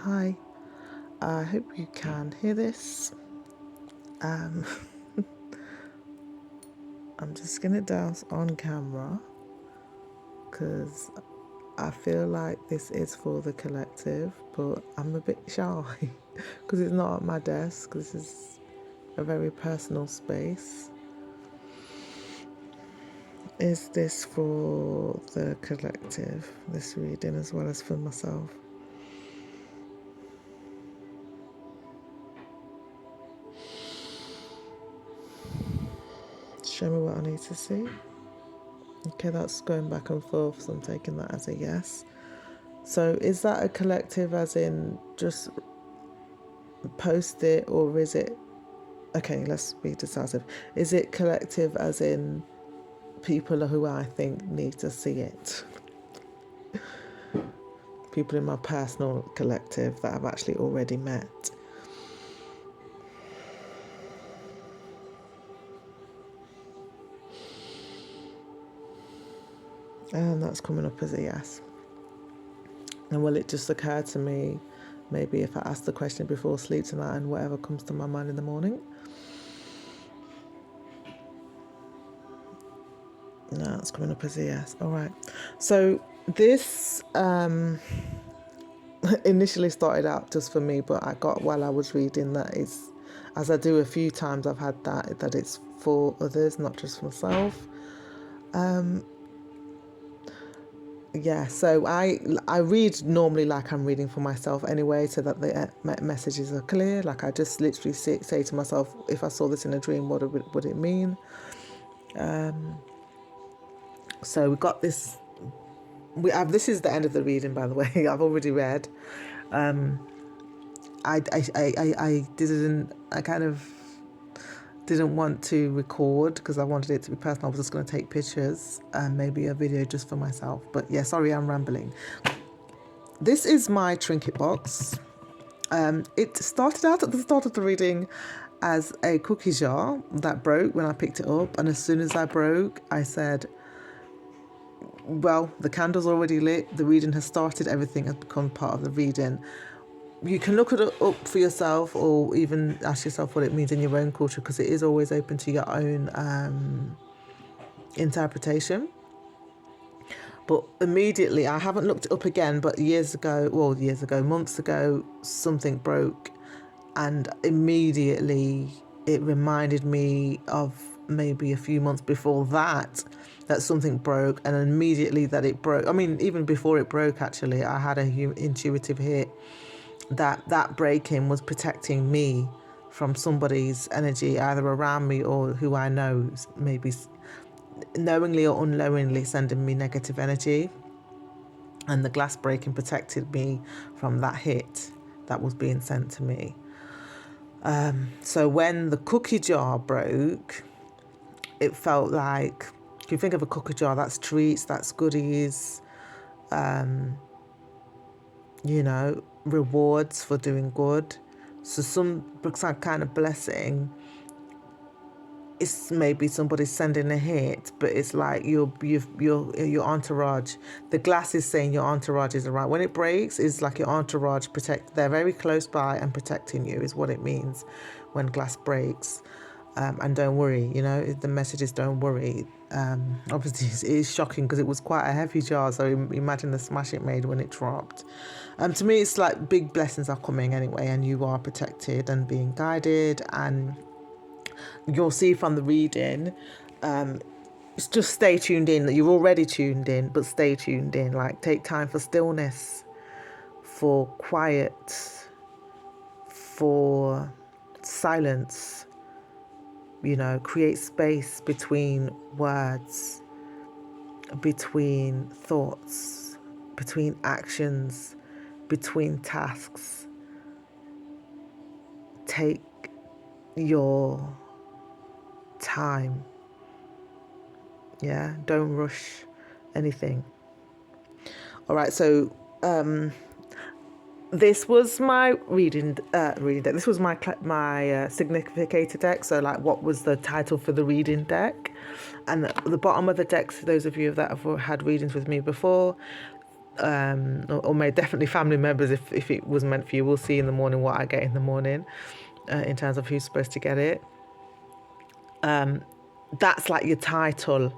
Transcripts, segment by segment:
Hi, I hope you can hear this. I'm just gonna douse on camera because I feel like this is for the collective, but I'm a bit shy because it's not at my desk. This is a very personal space. Is this for the collective, this reading, as well as for myself? Show me what I need to see. Okay, that's going back and forth, so I'm taking that as a yes. So is that a collective as in just post it, or is it... Okay, let's be decisive. Is it collective as in people who I think need to see it? People in my personal collective that I've actually already met? And that's coming up as a yes. And will it just occur to me, maybe if I ask the question before sleep tonight and whatever comes to my mind in the morning? No, it's coming up as a yes. All right. So this initially started out just for me, but I got, while I was reading, that is, as I do a few times, I've had that it's for others, not just for myself. Yeah, so I read normally like I'm reading for myself anyway, so that the messages are clear. Like I just literally say to myself, if I saw this in a dream, what would it mean? So we got this. This is the end of the reading, by the way. I've already read. I kind of didn't want to record because I wanted it to be personal. I was just going to take pictures and maybe a video just for myself. But yeah, sorry, I'm rambling. This is my trinket box. It started out at the start of the reading as a cookie jar that broke when I picked it up. And as soon as I broke, I said, well, the candle's already lit. The reading has started. Everything has become part of the reading. You can look it up for yourself, or even ask yourself what it means in your own culture, because it is always open to your own interpretation. But immediately, I haven't looked it up again, but months ago, something broke, and immediately it reminded me of maybe a few months before that something broke, and immediately that it broke. I mean, even before it broke, actually, I had a intuitive hit that breaking was protecting me from somebody's energy, either around me or who I know, maybe knowingly or unknowingly sending me negative energy. And the glass breaking protected me from that hit that was being sent to me. So when the cookie jar broke, it felt like, if you think of a cookie jar, that's treats, that's goodies, rewards for doing good. So some kind of blessing, it's maybe somebody's sending a hit, but it's like your entourage. The glass is saying your entourage is around. When it breaks, it's like your entourage they're very close by and protecting you, is what it means when glass breaks. And don't worry, the message is don't worry. Obviously, it is shocking because it was quite a heavy jar, so imagine the smash it made when it dropped. To me, it's like big blessings are coming anyway, and you are protected and being guided, and you'll see from the reading, just stay tuned in. You're already tuned in, but stay tuned in. Like, take time for stillness, for quiet, for silence. Create space between words, between thoughts, between actions, between tasks. Take your time. Yeah, don't rush anything. All right, so this was my reading deck. This was my significator deck. So, like, what was the title for the reading deck? And the bottom of the deck, for those of you that have had readings with me before, or definitely family members if it was meant for you. We'll see in the morning what I get in the morning in terms of who's supposed to get it. That's like your title,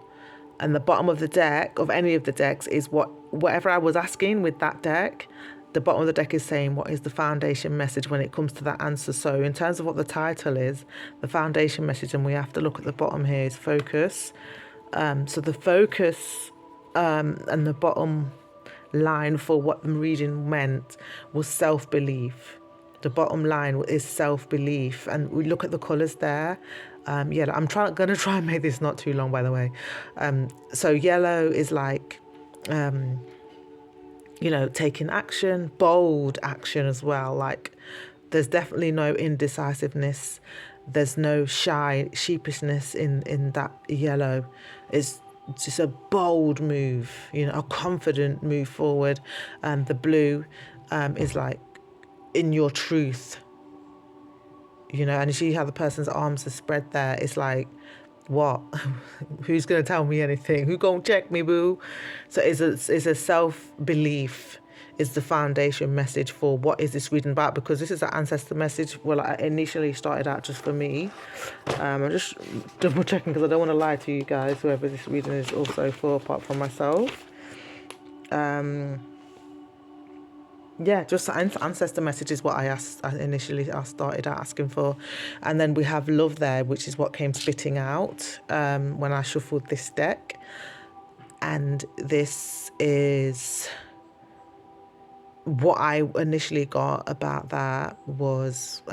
and the bottom of the deck of any of the decks is whatever I was asking with that deck. The bottom of the deck is saying what is the foundation message when it comes to that answer. So in terms of what the title is, the foundation message, and we have to look at the bottom here, is focus. So the focus and the bottom line for what the reading meant was self-belief. The bottom line is self-belief, and we look at the colours there. I'm going to try and make this not too long, by the way. So yellow is like, taking action, bold action as well. Like there's definitely no indecisiveness. There's no sheepishness in that yellow. It's just a bold move, a confident move forward. And the blue is like in your truth, and you see how the person's arms are spread there. It's like, what? Who's going to tell me anything? Who going to check me, boo? So it's a self-belief is the foundation message for what is this reading about, because this is an ancestor message. Well, I initially started out just for me. I'm just double checking because I don't want to lie to you guys, whoever this reading is also for, apart from myself. Just ancestor message is what I started asking for. And then we have love there, which is what came spitting out when I shuffled this deck. And this is what I initially got about that was,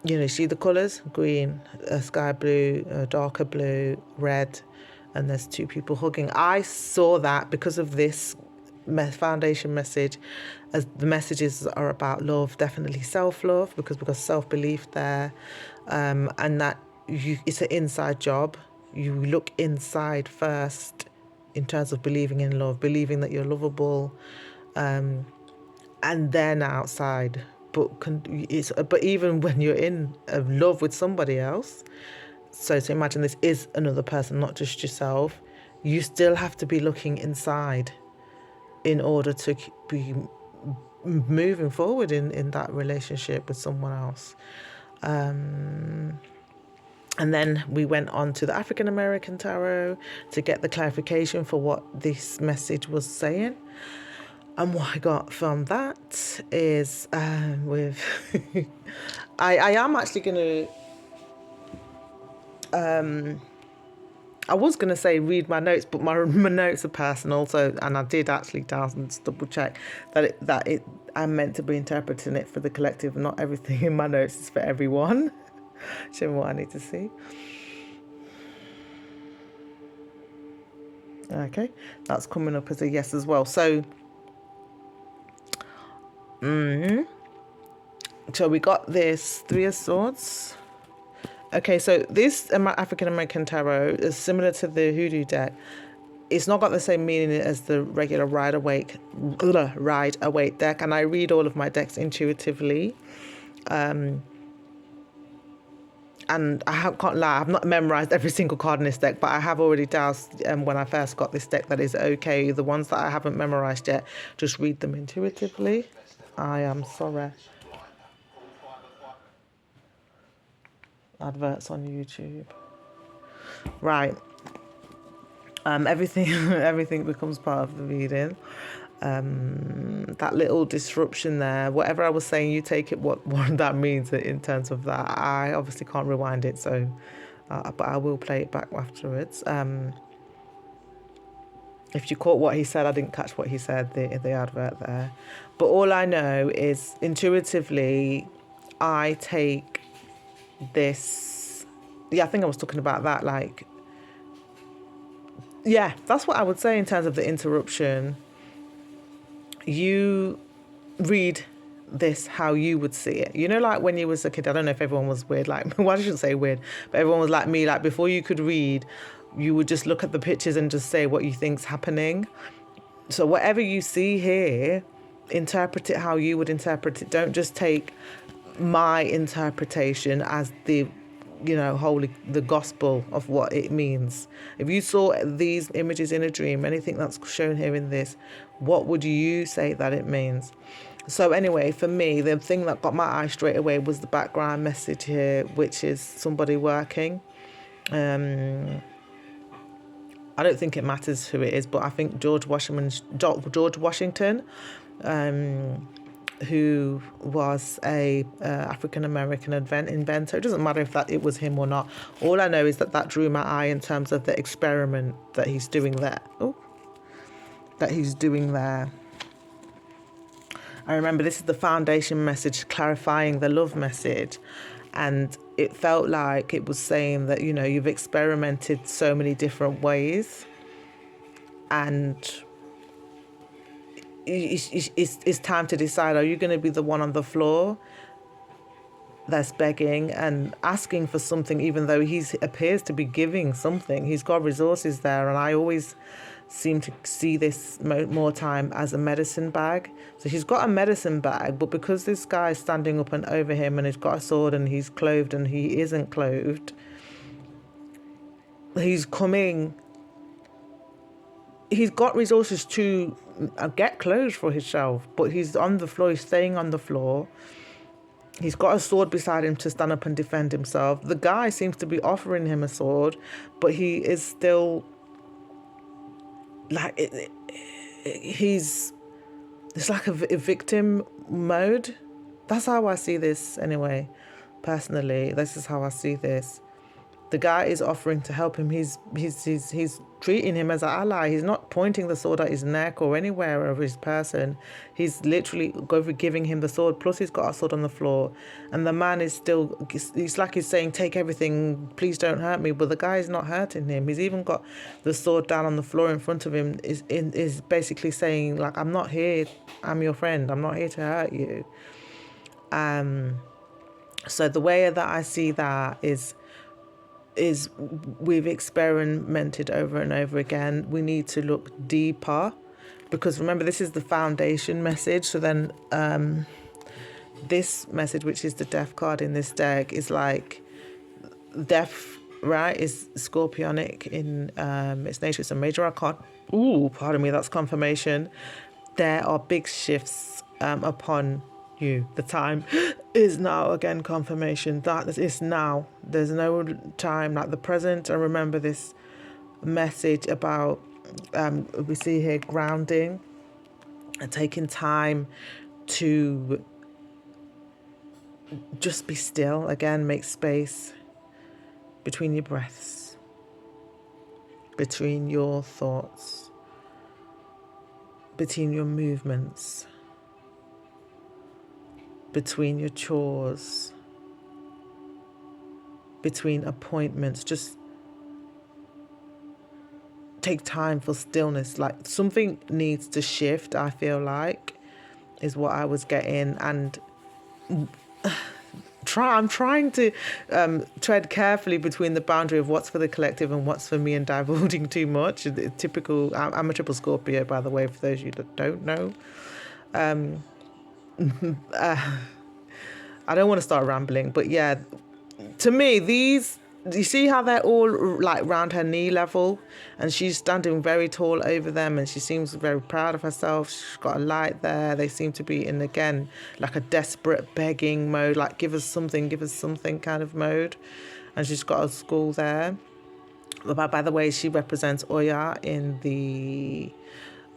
see the colours? Green, sky blue, darker blue, red, and there's two people hugging. I saw that because of this foundation message, as the messages are about love, definitely self-love, because we've got self-belief there, and that it's an inside job. You look inside first in terms of believing in love, believing that you're lovable, and then outside. But even when you're in love with somebody else, so to imagine this is another person, not just yourself, you still have to be looking inside in order to be moving forward in that relationship with someone else. And then we went on to the African American Tarot to get the clarification for what this message was saying. And what I got from that is with... I am actually going to... I was going to say read my notes, but my notes are personal. And I did actually double check that I'm meant to be interpreting it for the collective. Not everything in my notes is for everyone. Show me what I need to see. Okay, that's coming up as a yes as well. So, so we got this Three of Swords. Okay, so this African American Tarot is similar to the Hoodoo deck. It's not got the same meaning as the regular Ride Awake deck, and I read all of my decks intuitively. And I can't lie, I've not memorized every single card in this deck, but I have already doused when I first got this deck that is okay. The ones that I haven't memorized yet, just read them intuitively. I am sorry. Adverts on YouTube. Right. Everything becomes part of the reading. That little disruption there, whatever I was saying, you take it what that means in terms of that. I obviously can't rewind it, so but I will play it back afterwards. If you caught what he said, I didn't catch what he said, the advert there. But all I know is intuitively I take this, I think I was talking about that, like, that's what I would say in terms of the interruption. You read this how you would see it. Like when you was a kid, I don't know if everyone was weird, like, well, I shouldn't say weird, but everyone was like me, like before you could read, you would just look at the pictures and just say what you think's happening. So whatever you see here, interpret it how you would interpret it. Don't just take my interpretation as the wholly the gospel of what it means. If you saw these images in a dream, anything that's shown here in this, what would you say that it means? So anyway, for me, the thing that got my eye straight away was the background message here, which is somebody working. I don't think it matters who it is, but I think George Washington, who was a African-American inventor. It doesn't matter if it was him or not. All I know is that drew my eye in terms of the experiment that he's doing there. I remember this is the foundation message clarifying the love message. And it felt like it was saying that, you've experimented so many different ways. And it's time to decide, are you going to be the one on the floor that's begging and asking for something, even though he appears to be giving something? He's got resources there. And I always seem to see this more time as a medicine bag. So he's got a medicine bag, but because this guy is standing up and over him and he's got a sword and he's clothed and he isn't clothed, he's got resources to get clothes for himself, but he's on the floor, he's staying on the floor. He's got a sword beside him to stand up and defend himself. The guy seems to be offering him a sword, but he is still like it's like a victim mode. That's how I see this anyway. Personally, this is how I see this. The guy is offering to help him. He's treating him as an ally. He's not pointing the sword at his neck or anywhere of his person. He's literally giving him the sword. Plus, he's got a sword on the floor, and the man is still. It's like he's saying, "Take everything. Please don't hurt me." But the guy is not hurting him. He's even got the sword down on the floor in front of him. Is basically saying, like, "I'm not here. I'm your friend. I'm not here to hurt you." So the way that I see that is we've experimented over and over again. We need to look deeper, because remember, this is the foundation message. So then this message, which is the death card in this deck, is like death, right? Is scorpionic in its nature. It's a major arcana. Ooh, pardon me, that's confirmation. There are big shifts upon you. The time is now. Again, confirmation that it's now. There's no time like the present. And remember this message about we see here grounding and taking time to just be still. Again, make space between your breaths, between your thoughts, between your movements, between your chores, between appointments. Just take time for stillness. Like something needs to shift, I feel like, is what I was getting. And I'm trying to tread carefully between the boundary of what's for the collective and what's for me, and divulging too much. Typical. I'm a triple Scorpio, by the way, for those of you that don't know. I don't want to start rambling, but yeah, to me, these, you see how they're all like round her knee level, and she's standing very tall over them, and she seems very proud of herself. She's got a light there. They seem to be in, again, like a desperate begging mode, like give us something kind of mode. And she's got a skull there. But by the way, she represents Oya in the,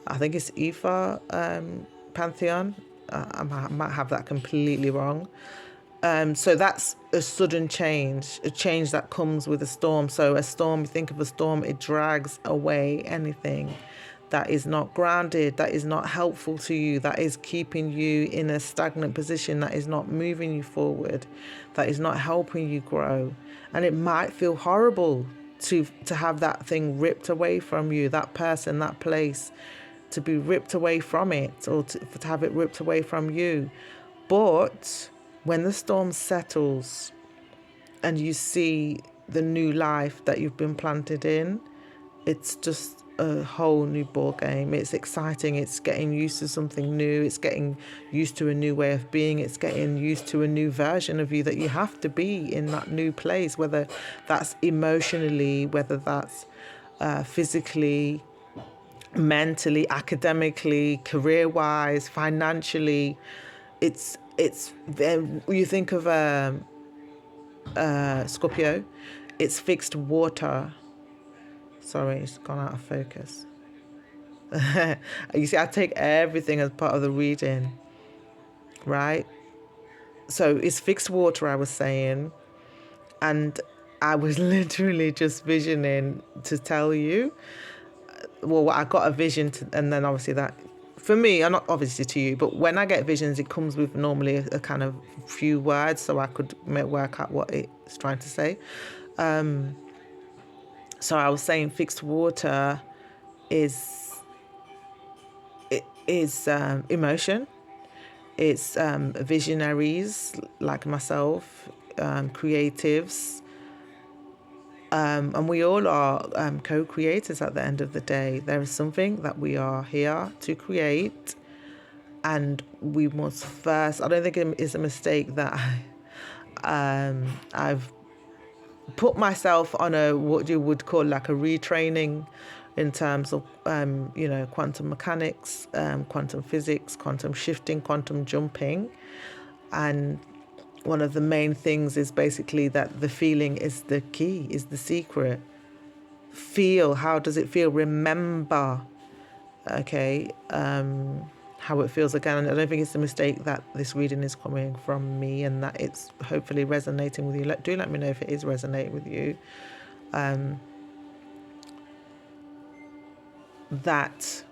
I think it's Ifa pantheon. I might have that completely wrong. So that's a sudden change, a change that comes with a storm. So a storm, you think of a storm, it drags away anything that is not grounded, that is not helpful to you, that is keeping you in a stagnant position, that is not moving you forward, that is not helping you grow. And it might feel horrible to have that thing ripped away from you, that person, that place, to be ripped away from it, or to have it ripped away from you. But when the storm settles and you see the new life that you've been planted in, it's just a whole new ball game. It's exciting. It's getting used to something new. It's getting used to a new way of being. It's getting used to a new version of you that you have to be in that new place, whether that's emotionally, whether that's physically, mentally, academically, career-wise, financially. It's you think of Scorpio, it's fixed water. Sorry, it's gone out of focus. You see, I take everything as part of the reading, right? So it's fixed water, I was saying, and I was literally just visioning to tell you. Well, I got a vision, and then obviously that, for me, and not obviously to you, but when I get visions, it comes with normally a kind of few words, so I could work out what it's trying to say. So I was saying fixed water is emotion. It's visionaries like myself, creatives, and we all are co-creators at the end of the day. There is something that we are here to create, and we must first, I don't think it's a mistake that I've put myself on a, what you would call like a retraining in terms of, quantum mechanics, quantum physics, quantum shifting, quantum jumping. And one of the main things is basically that the feeling is the key, is the secret. Feel, how does it feel? Remember, okay, how it feels again. And I don't think it's a mistake that this reading is coming from me and that it's hopefully resonating with you. Do let me know if it is resonating with you. That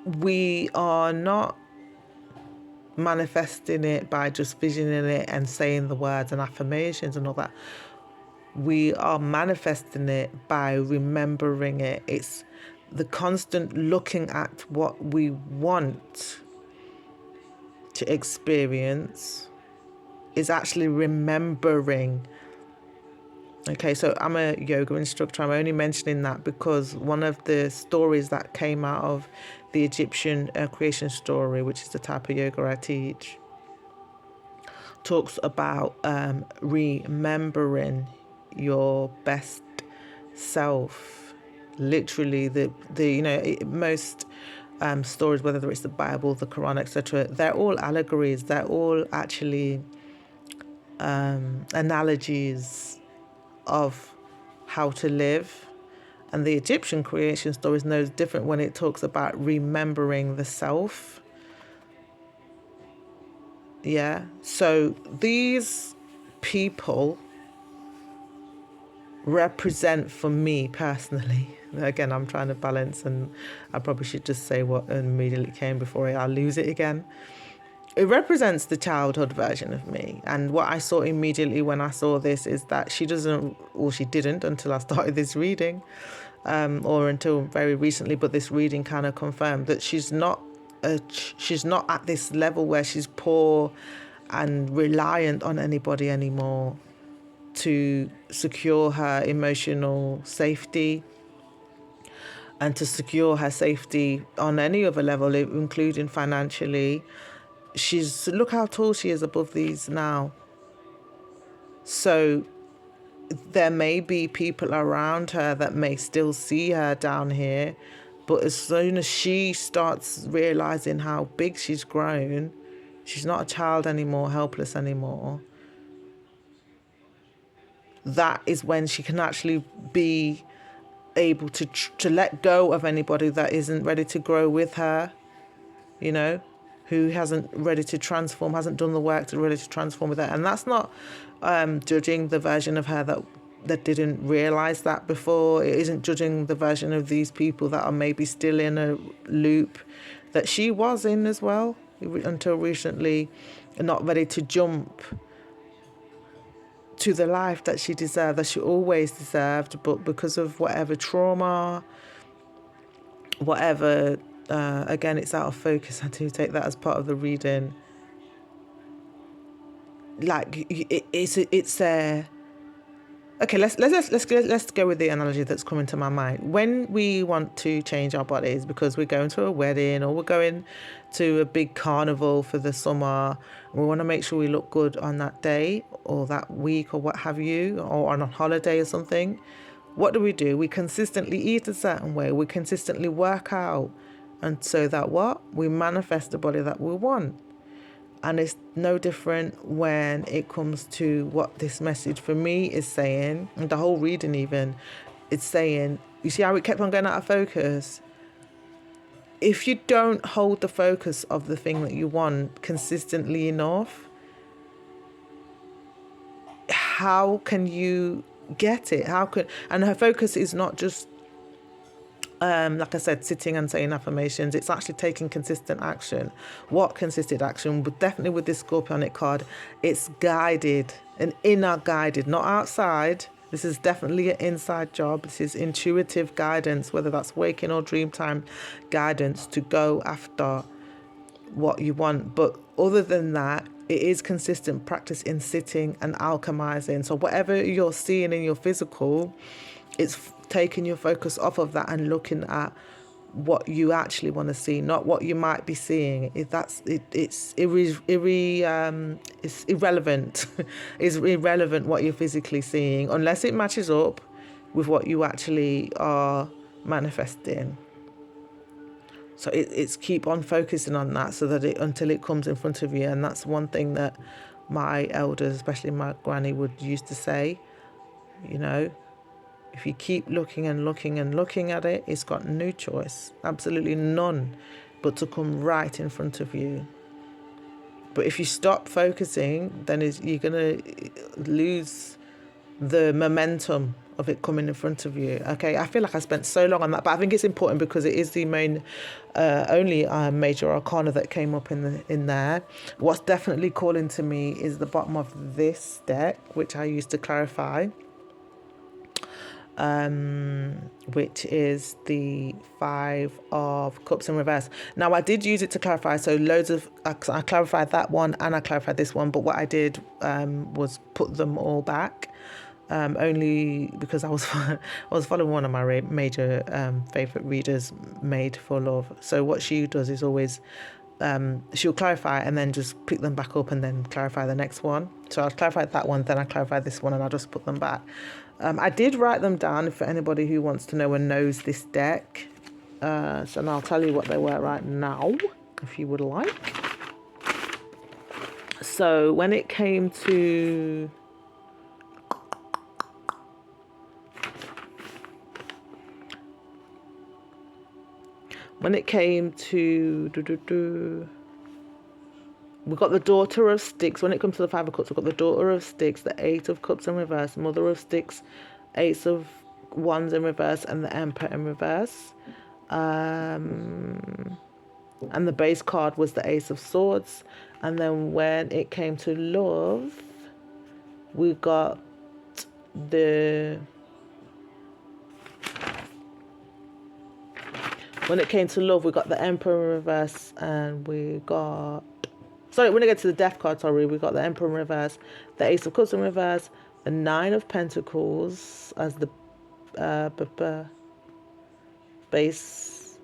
we are not manifesting it by just visioning it and saying the words and affirmations and all that. We are manifesting it by remembering it. It's the constant looking at what we want to experience is actually remembering. Okay, so I'm a yoga instructor. I'm only mentioning that because one of the stories that came out of the Egyptian creation story, which is the type of yoga I teach, talks about remembering your best self. Literally, the most stories, whether it's the Bible, the Quran, etc., they're all allegories. They're all actually analogies of how to live. And the Egyptian creation story is no different when it talks about remembering the self. Yeah. So these people represent, for me personally, again, I'm trying to balance, and I probably should just say what immediately came before I lose it again. It represents the childhood version of me. And what I saw immediately when I saw this is that she didn't until I started this reading, or until very recently, but this reading kind of confirmed that she's not at this level where she's poor and reliant on anybody anymore to secure her emotional safety and to secure her safety on any other level, including financially. Look how tall she is above these now. So there may be people around her that may still see her down here, but as soon as she starts realizing how big she's grown, she's not a child anymore, helpless anymore. That is when she can actually be able to let go of anybody that isn't ready to grow with her, who hasn't ready to transform, hasn't done the work to ready to transform with her. And that's not judging the version of her that didn't realize that before. It isn't judging the version of these people that are maybe still in a loop that she was in as well until recently, and not ready to jump to the life that she deserved, that she always deserved, but because of whatever trauma, whatever, again, it's out of focus. I do take that as part of the reading. Like it's a Okay, let's go with the analogy that's coming to my mind. When we want to change our bodies because we're going to a wedding or we're going to a big carnival for the summer, we want to make sure we look good on that day or that week or what have you, or on a holiday or something. What do? We consistently eat a certain way. We consistently work out, and so that we manifest the body that we want. And it's no different when it comes to what this message for me is saying, and the whole reading even, it's saying, you see how it kept on going out of focus? If you don't hold the focus of the thing that you want consistently enough, how can you get it? And her focus is not just like I said, sitting and saying affirmations. It's actually taking consistent action. What consistent action? But definitely with this Scorpionic card, it's guided, an inner guided, not outside. This is definitely an inside job. This is intuitive guidance, whether that's waking or dream time guidance to go after what you want. But other than that, it is consistent practice in sitting and alchemizing. So whatever you're seeing in your physical, it's taking your focus off of that and looking at what you actually want to see, not what you might be seeing. It's irrelevant. It's irrelevant what you're physically seeing unless it matches up with what you actually are manifesting. So it's keep on focusing on that so that until it comes in front of you. And that's one thing that my elders, especially my granny, would used to say, you know, if you keep looking and looking and looking at it, it's got no choice, absolutely none, but to come right in front of you. But if you stop focusing, then you're going to lose the momentum of it coming in front of you. Okay, I feel like I spent so long on that, but I think it's important because it is the main, only major arcana that came up in there. What's definitely calling to me is the bottom of this deck, which I used to clarify. Which is the 5 of Cups in reverse. Now I did use it to clarify, so I clarified that one and I clarified this one, but what I did was put them all back, only because I was following one of my major favorite readers, Made for Love. So what she does is always she'll clarify and then just pick them back up and then clarify the next one. So I clarified that one, then I clarified this one, and I just put them back. I did write them down for anybody who wants to know and knows this deck. So I'll tell you what they were right now, if you would like. So when it came to... we got the Daughter of Sticks. When it comes to the 5 of Cups, we've got the Daughter of Sticks, the 8 of Cups in reverse, Mother of Sticks, Ace of Wands in reverse, and the Emperor in reverse. And the base card was the Ace of Swords. And then when it came to love, we got the... When it came to love, we got the Emperor in reverse, and we got... Sorry, when it gets to the Death card, we got the Emperor in reverse, the Ace of Cups in reverse, the 9 of Pentacles as the base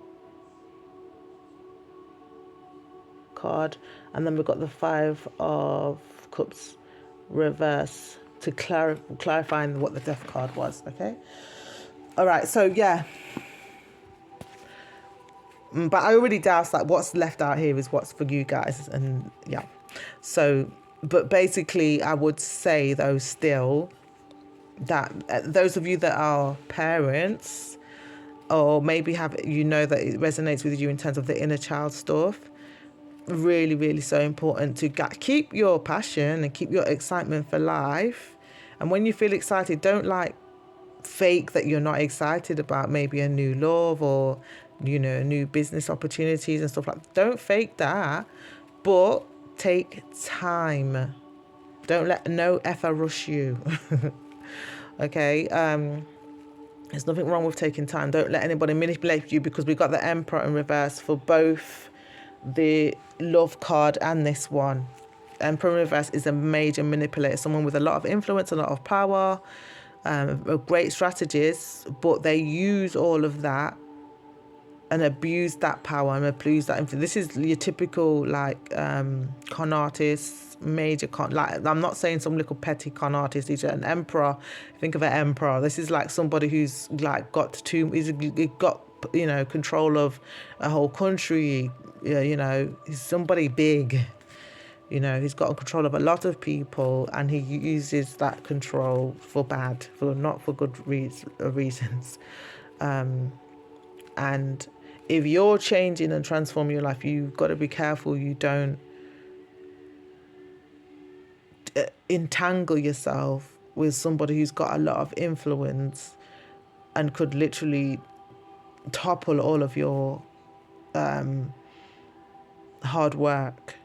card, and then we got the 5 of Cups reverse to clarifying what the Death card was. Okay, all right. So yeah. But I already doused that what's left out here is what's for you guys. And yeah. So, but basically I would say though still that those of you that are parents or maybe have, that it resonates with you in terms of the inner child stuff, really, really so important to keep your passion and keep your excitement for life. And when you feel excited, don't fake that you're not excited about maybe a new love or new business opportunities and stuff like that. Don't fake that, but take time. Don't let no effort rush you. Okay, there's nothing wrong with taking time. Don't let anybody manipulate you, because we got the Emperor in reverse for both the love card and this one. Emperor in reverse is a major manipulator, someone with a lot of influence, a lot of power, great strategists, but they use all of that and abuse that power and abuse that influence. This is your typical like con artists, major con. Like, I'm not saying some little petty con artist. He's an emperor. Think of an emperor. This is like somebody who's like he's got, you know, control of a whole country. You know, he's somebody big. You know, he's got control of a lot of people, and he uses that control for bad, for not for good reasons. And if you're changing and transforming your life, you've got to be careful you don't entangle yourself with somebody who's got a lot of influence and could literally topple all of your hard work.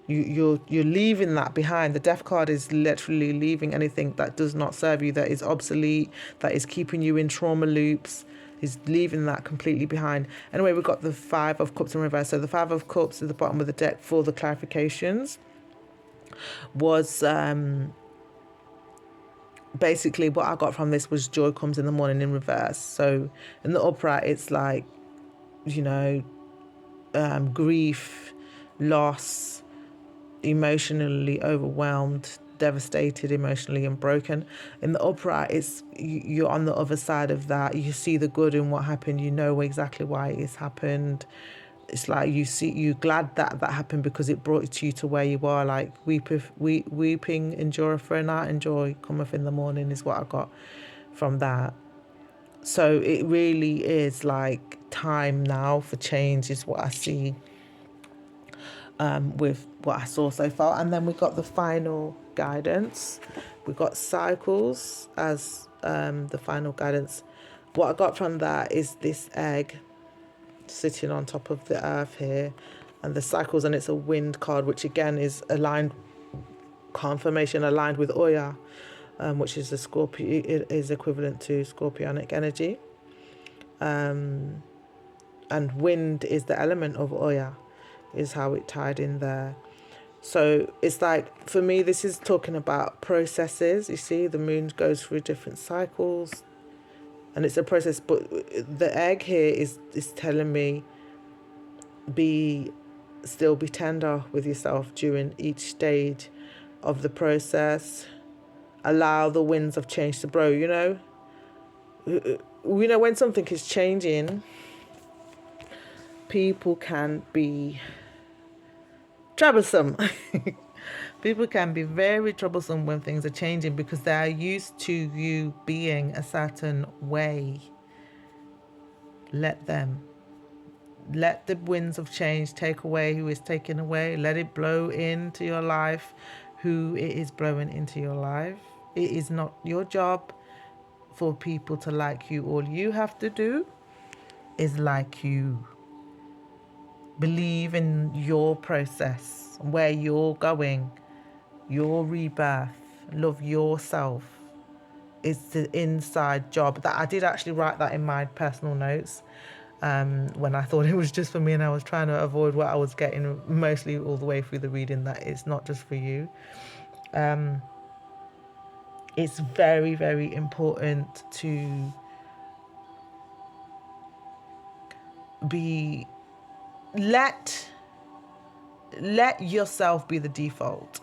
You're leaving that behind. The death card is literally leaving anything that does not serve you, that is obsolete, that is keeping you in trauma loops. Is leaving that completely behind. Anyway, we've got the 5 of Cups in reverse. So the 5 of Cups at the bottom of the deck for the clarifications was basically what I got from this was joy comes in the morning in reverse. So in the upright, it's like, you know, grief, loss, emotionally overwhelmed, devastated emotionally and broken. In the upright, it's you're on the other side of that. You see the good in what happened. You know exactly why it's happened. It's like you're glad that happened because it brought you to where you are. Like weeping endureth for a night, and joy cometh in the morning is what I got from that. So it really is like time now for change is what I see with what I saw so far. And then we got the final guidance. We got cycles as the final guidance. What I got from that is this egg sitting on top of the earth here, and the cycles, and it's a wind card, which again is aligned, confirmation aligned with Oya, which is a Scorpio, it is equivalent to Scorpionic energy, and wind is the element of Oya, is how it tied in there. So it's like, for me, this is talking about processes. You see, the moon goes through different cycles, and it's a process. But the egg here is telling me, still be tender with yourself during each stage of the process. Allow the winds of change to blow. You know, when something is changing, people can be troublesome. People can be very troublesome when things are changing because they are used to you being a certain way. Let them. Let the winds of change take away who is taken away. Let it blow into your life who it is blowing into your life. It is not your job for people to like you. All you have to do is like you. Believe in your process, where you're going, your rebirth. Love yourself. It's the inside job. That I did actually write that in my personal notes when I thought it was just for me, and I was trying to avoid what I was getting mostly all the way through the reading, that it's not just for you. It's very, very important to be let yourself be the default.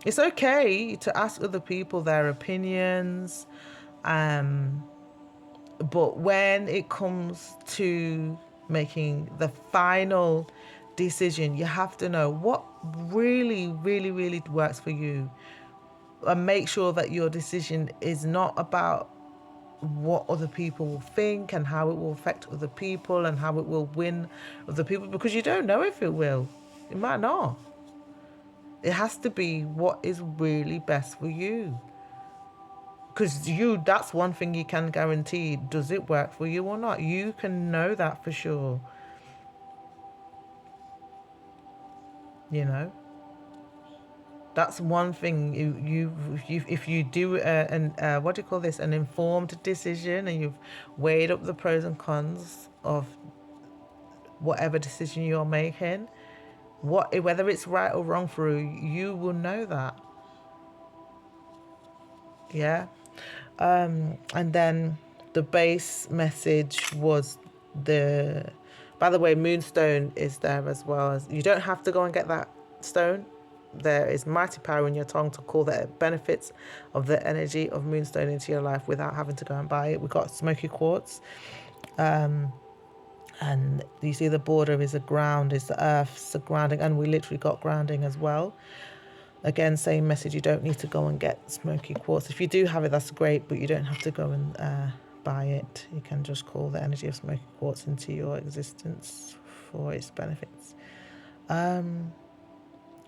It's okay to ask other people their opinions, but when it comes to making the final decision, you have to know what really, really, really works for you, and make sure that your decision is not about what other people will think and how it will affect other people and how it will win other people, because you don't know if it will. It might not. It has to be what is really best for you, because that's one thing you can guarantee. Does it work for you or not? You can know that for sure. You know, that's one thing. If you do what do you call this, an informed decision, and you've weighed up the pros and cons of whatever decision you're making, whether it's right or wrong for you, you will know that. Yeah. And then the base message was by the way, Moonstone is there as well. As you don't have to go and get that stone. There is mighty power in your tongue to call the benefits of the energy of Moonstone into your life without having to go and buy it. We've got smoky quartz. And you see the border is a ground, is the earth's a grounding, and we literally got grounding as well. Again, same message, you don't need to go and get smoky quartz. If you do have it, that's great, but you don't have to go and buy it. You can just call the energy of smoky quartz into your existence for its benefits.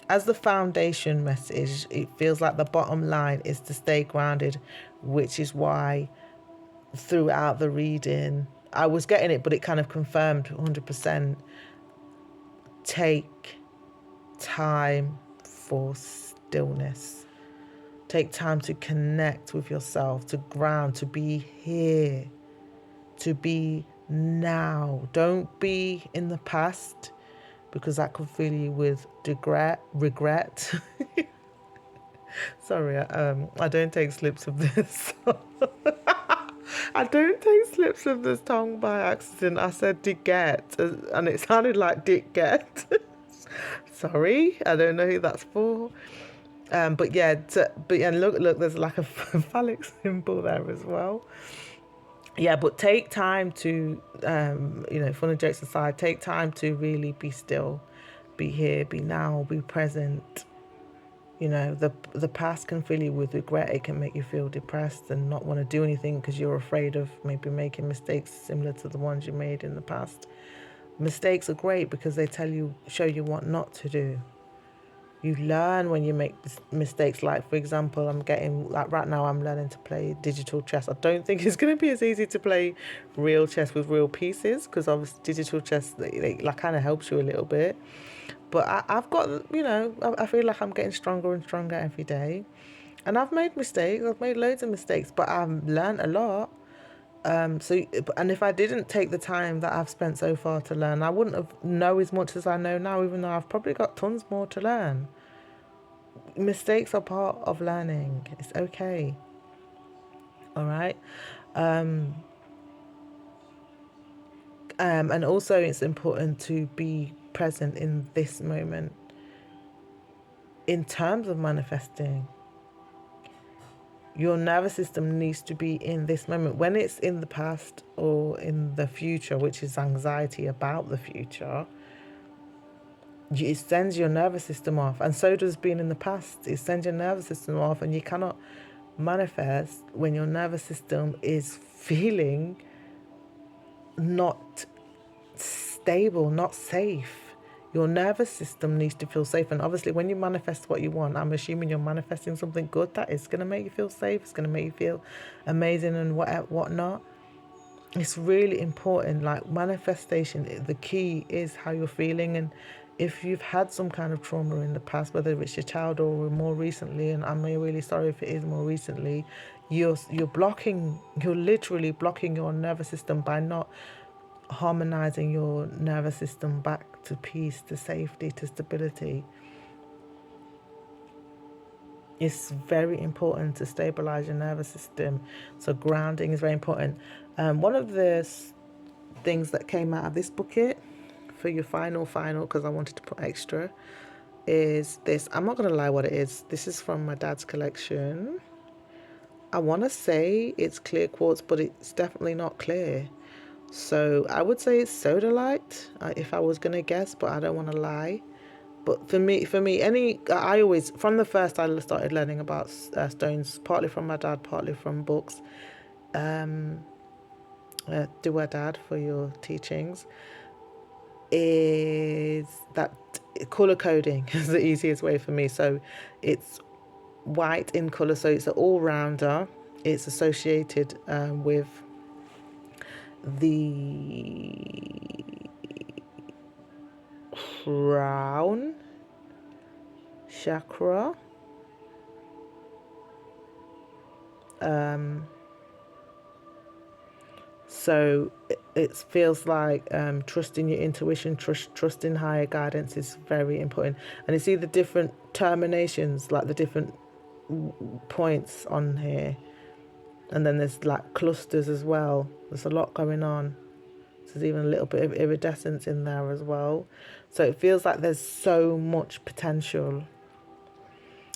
As the foundation message, it feels like the bottom line is to stay grounded, which is why throughout the reading, I was getting it, but it kind of confirmed 100%. Take time for stillness. Take time to connect with yourself, to ground, to be here, to be now. Don't be in the past, because that could fill you with regret. Sorry, I don't take slips of this. I don't take slips of this tongue by accident. I said Diget, and it sounded like Dick Get. Sorry, I don't know who that's for. But yeah, look, there's like a phallic symbol there as well. Yeah, but take time to, fun and jokes aside, take time to really be still, be here, be now, be present. The past can fill you with regret. It can make you feel depressed and not want to do anything because you're afraid of maybe making mistakes similar to the ones you made in the past. Mistakes are great because they show you what not to do. You learn when you make mistakes. Like, for example, right now I'm learning to play digital chess. I don't think it's going to be as easy to play real chess with real pieces, because obviously digital chess, they kind of helps you a little bit. But I've got, I feel like I'm getting stronger and stronger every day. And I've made mistakes. I've made loads of mistakes, but I've learned a lot. And if I didn't take the time that I've spent so far to learn, I wouldn't have known as much as I know now, even though I've probably got tons more to learn. Mistakes are part of learning. It's okay. All right. And also it's important to be present in this moment in terms of manifesting. Your nervous system needs to be in this moment. When it's in the past or in the future, which is anxiety about the future, it sends your nervous system off. And so does being in the past. It sends your nervous system off, and you cannot manifest when your nervous system is feeling not stable, not safe. Your nervous system needs to feel safe. And obviously when you manifest what you want, I'm assuming you're manifesting something good that is going to make you feel safe. It's going to make you feel amazing and whatnot. It's really important. Like, manifestation, the key is how you're feeling. And if you've had some kind of trauma in the past, whether it's your child or more recently, and I'm really sorry if it is more recently, you're literally blocking your nervous system by not harmonizing your nervous system back to peace, to safety, to stability. It's very important to stabilize your nervous system. So grounding is very important. One of the things that came out of this bucket for your final, because I wanted to put extra, is this. I'm not going to lie what it is. This is from my dad's collection. I want to say it's clear quartz, but it's definitely not clear. So I would say it's sodalite, if I was going to guess, but I don't want to lie. But for me, I always, from the first I started learning about stones, partly from my dad, partly from books. Do our dad for your teachings. Is that color coding is the easiest way for me. So it's white in color, so it's an all-rounder. It's associated with the crown chakra. So it feels like trusting your intuition, trusting higher guidance is very important. And you see the different terminations, like the different points on here. And then there's like clusters as well. There's a lot going on. There's even a little bit of iridescence in there as well. So it feels like there's so much potential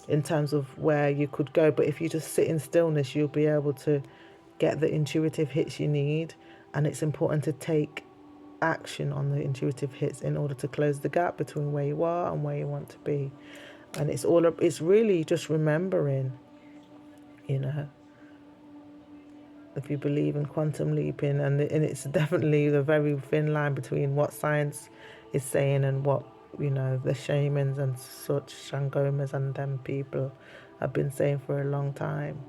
in terms of where you could go. But if you just sit in stillness, you'll be able to get the intuitive hits you need. And it's important to take action on the intuitive hits in order to close the gap between where you are and where you want to be. And it's really just remembering, you know, if you believe in quantum leaping, and it's definitely the very thin line between what science is saying and what, you know, the shamans and such, shangomas and them people have been saying for a long time.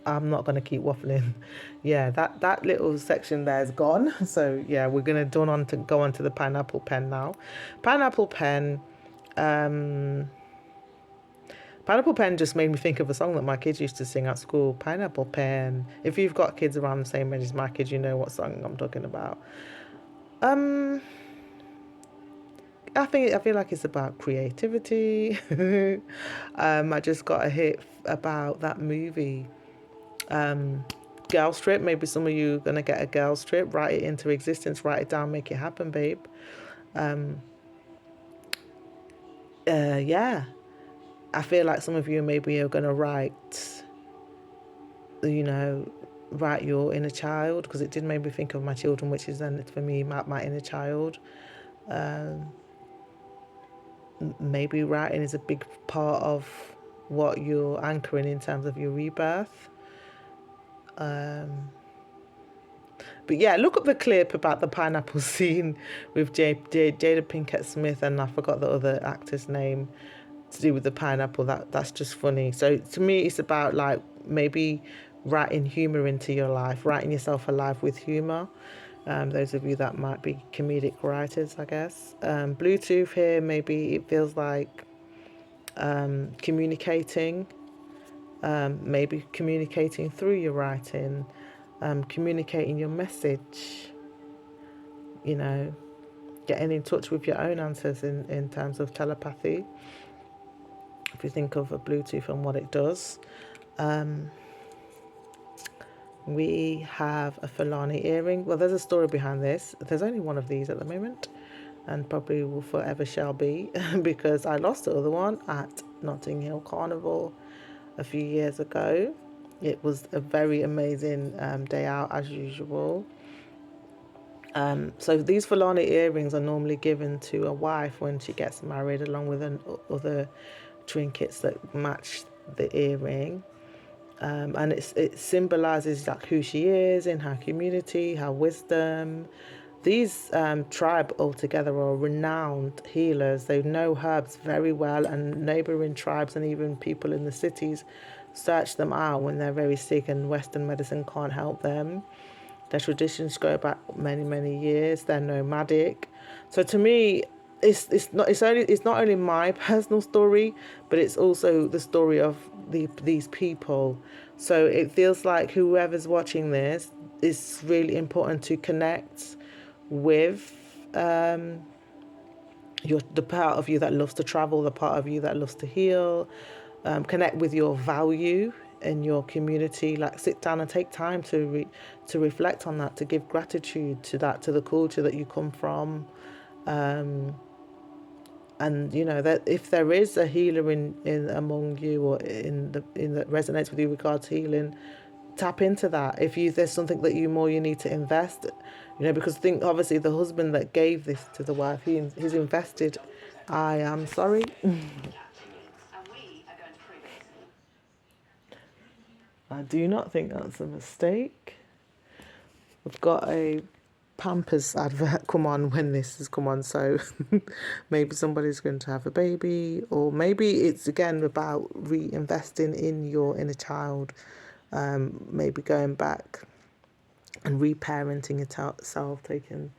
I'm not going to keep waffling. Yeah, that little section there is gone. So yeah, we're going to go on to the pineapple pen now. Pineapple pen just made me think of a song that my kids used to sing at school. Pineapple pen. If you've got kids around the same age as my kids, you know what song I'm talking about. I feel like it's about creativity. I just got a hit about that movie. Girl Trip. Maybe some of you are going to get a girl trip. Write it into existence. Write it down. Make it happen, babe. Yeah. I feel like some of you maybe are going to write, you know, write your inner child, because it did make me think of my children, which is then for me my inner child. Maybe writing is a big part of what you're anchoring in terms of your rebirth. But yeah, look up the clip about the pineapple scene with Jada Pinkett Smith, and I forgot the other actor's name, to do with the pineapple. That's just funny. So to me, it's about like maybe writing humor into your life, writing yourself alive with humor. Those of you that might be comedic writers, I guess. Bluetooth here, maybe it feels like communicating, maybe communicating through your writing, communicating your message, you know, getting in touch with your own answers in terms of telepathy, if you think of a Bluetooth and what it does. We have a Fulani earring. Well, there's a story behind this. There's only one of these at the moment, and probably will forever shall be, because I lost the other one at Notting Hill Carnival a few years ago. It was a very amazing day out as usual. So these Fulani earrings are normally given to a wife when she gets married, along with other trinkets that match the earring. And it symbolizes like who she is in her community, her wisdom. These tribe altogether are renowned healers. They know herbs very well, and neighboring tribes and even people in the cities search them out when they're very sick and Western medicine can't help them. Their traditions go back many, many years. They're nomadic. So to me, it's not only my personal story, but it's also the story of these people. So it feels like whoever's watching this, it's really important to connect with the part of you that loves to travel, the part of you that loves to heal. Connect with your value in your community. Like, sit down and take time to reflect on that, to give gratitude to that, to the culture that you come from. And you know that if there is a healer in among you, or in that resonates with you regards healing, tap into that. If there's something that you need to invest, you know, because think obviously the husband that gave this to the wife, he's invested. I am sorry. I do not think that's a mistake. We've got a Pampers advert come on when this has come on, so maybe somebody's going to have a baby, or maybe it's again about reinvesting in your inner child, maybe going back and reparenting itself, taking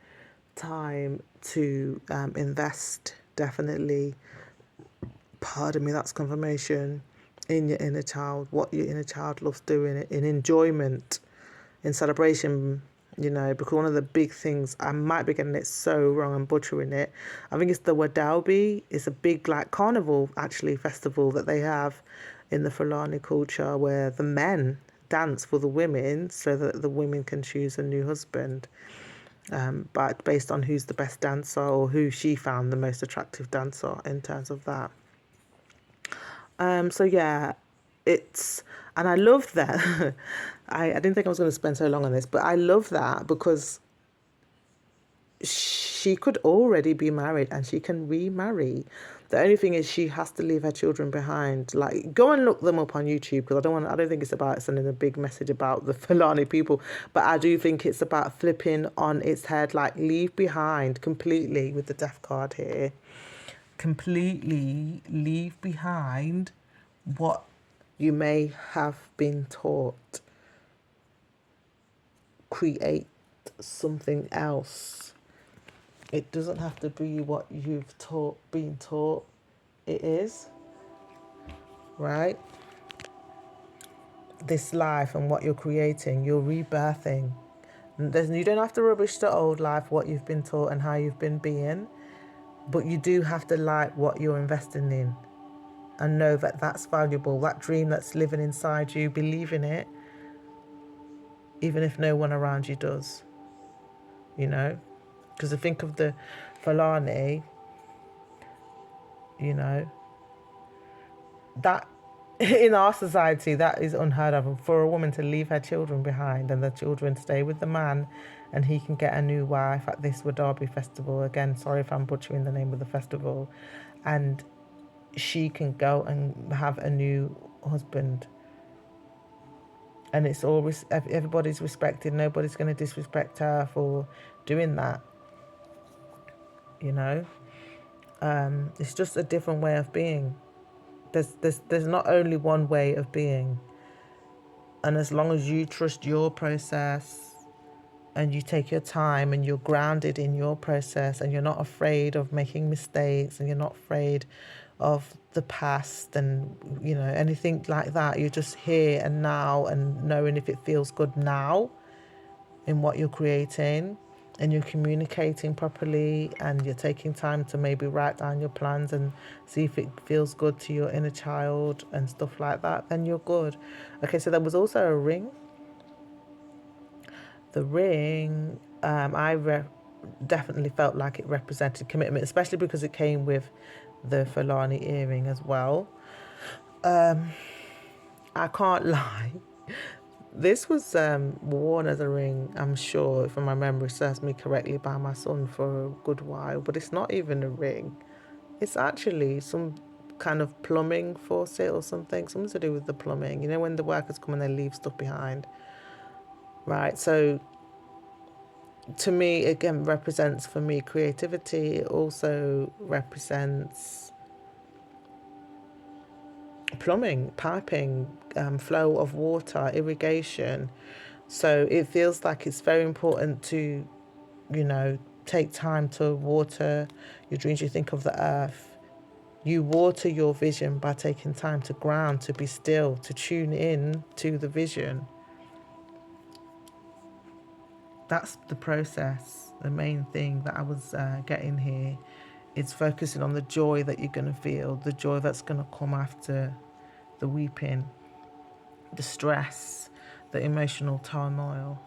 time to invest, definitely, pardon me, that's confirmation, in your inner child, what your inner child loves doing, in enjoyment, in celebration, you know, because one of the big things, I might be getting it so wrong and butchering it, I think it's the Wadalbi. It's a big like carnival actually festival that they have in the Fulani culture where the men dance for the women so that the women can choose a new husband, but based on who's the best dancer or who she found the most attractive dancer in terms of that. So yeah, it's, and I love that. I didn't think I was going to spend so long on this, but I love that because she could already be married and she can remarry. The only thing is she has to leave her children behind. Like, go and look them up on YouTube because I don't think it's about sending a big message about the Fulani people, but I do think it's about flipping on its head, like leave behind completely with the death card here. Completely leave behind what you may have been taught. Create something else. It doesn't have to be what you've been taught it is, right? This life and what you're creating, you're rebirthing. You don't have to rubbish the old life, what you've been taught and how you've been being, but you do have to like what you're investing in and know that that's valuable. That dream that's living inside you, believe in it, even if no one around you does, you know? Because I think of the Fulani, you know, that in our society that is unheard of, for a woman to leave her children behind and the children stay with the man and he can get a new wife at this Wadabi festival. Again, sorry if I'm butchering the name of the festival. And she can go and have a new husband. And it's all, everybody's respected. Nobody's going to disrespect her for doing that, you know. It's just a different way of being. There's not only one way of being. And as long as you trust your process and you take your time and you're grounded in your process and you're not afraid of making mistakes and you're not afraid of the past and, you know, anything like that, you're just here and now and knowing if it feels good now in what you're creating, and you're communicating properly and you're taking time to maybe write down your plans and see if it feels good to your inner child and stuff like that, then you're good. Okay, so there was also a ring. The ring, definitely felt like it represented commitment, especially because it came with the Fulani earring as well. I can't lie. This was worn as a ring, I'm sure, if my memory serves me correctly, by my son for a good while. But it's not even a ring. It's actually some kind of plumbing faucet or something to do with the plumbing. You know, when the workers come and they leave stuff behind. Right, so to me, again, represents for me creativity. It also represents plumbing, piping, flow of water, irrigation. So it feels like it's very important to, you know, take time to water your dreams. You think of the earth. You water your vision by taking time to ground, to be still, to tune in to the vision. That's the process. The main thing that I was getting here is focusing on the joy that you're going to feel, the joy that's going to come after the weeping, the stress, the emotional turmoil.